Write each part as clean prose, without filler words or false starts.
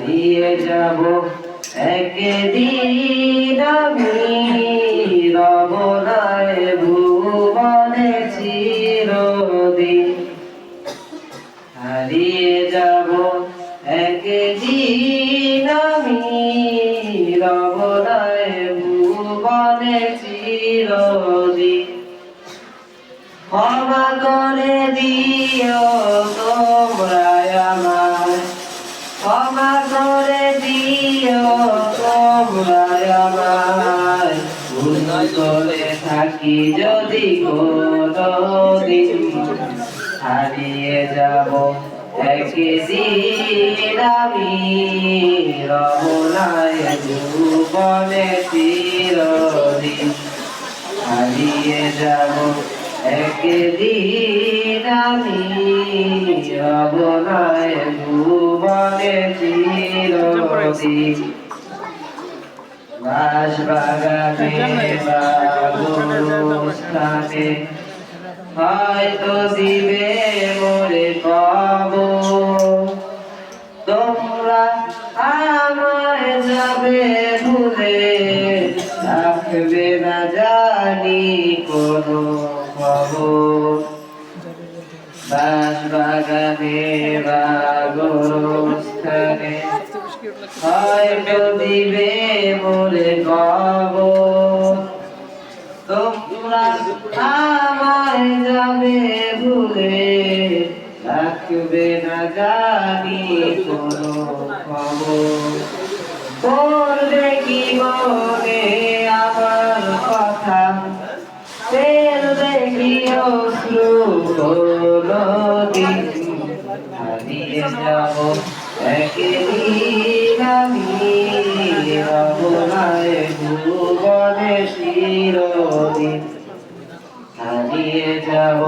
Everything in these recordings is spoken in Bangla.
হারিয়ে যাব একদিন আমি রব নাই ভুবনে চিরদিন। হারিয়ে যাব একদিন আমি রব নাই ভুবনে চিরদিন। ক্ষমা করে দিও তোমরা আমায়, ক্ষমা করে দিও তোমরা আমায়, ভুল করে থাকি যদি কোনদিন। হারিয়ে যাব একদিন আমি রব নাই ভুবনে চিরদিন। হারিয়ে যাব একদিন আমি রব নাই ভুবনে চিরদিন। বাঁশবাগানে বা গোরস্থানে হয়তো দিবে মোরে কবর। তোমরা আমায় যাবে ভুলে, রাখবে না জানি কোনো খবর। বাঁশবাগানে বা গোরস্থানে হয়তো দিবে মোরে কবর। তোমরা আমায় যাবে ভুলে, রাখবে না জানি কোনো খবর। পড়বে কি মনে আমার কথা, ফেলবে কি অশ্রু কোনদিন। হারিয়ে যাব একদিন আমি রব নাই ভুবনে চিরদিন। হারিয়ে যাব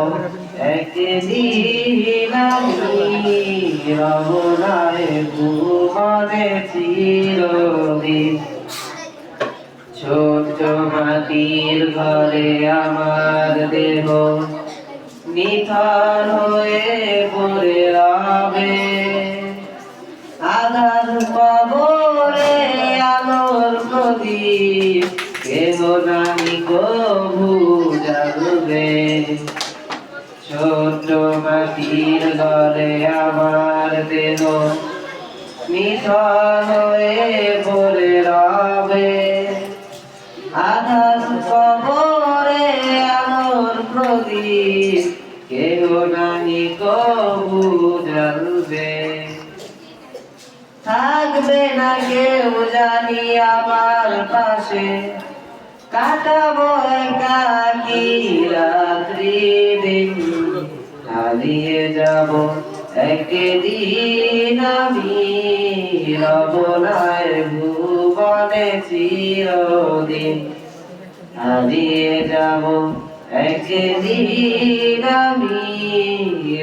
একদিন আমি রব নাই ভুবনে চিরদিন। ছোট্ট মাটির ঘরে আমার দেহ নিথর হয়ে পড়ে রবে। আধার কবরে আলোর প্রদীপ কেহ নামি কভু জ্বালবে। ছোট্ট মাটির ঘরে আমার দেহ নিথর হয়ে পড়ে রবে। আধার কবরে আলোর প্রদীপ কেহ নাহি কভু জ্বালবে। থাকবে না কেউ জানি আমার পাশে, কাটাবো একাকী রাত্রি দিন। হারিয়ে যাব একদিন আমি রব নাই ভুবনে চিরদিন। হারিয়ে যাব একদিন আমি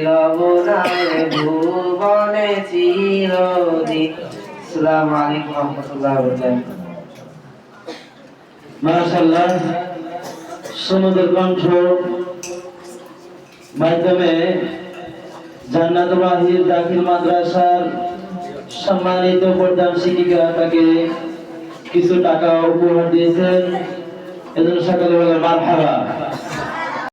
রব নাই ভুবনে চিরদিন। আসসালামু আলাইকুম ওয়া রাহমাতুল্লাহি ওয়া বারাকাতুহু। মাশাআল্লাহ, সুন্দর কণ্ঠ মাধ্যমে জান্নাতুল ওয়াহিদ দাখিল মাদ্রাসার সম্মানিত প্রধান শিক্ষিকা তাকে কিছু টাকা উপহার দিয়েছেন। এজন্য সকলে বলে মারহাবা।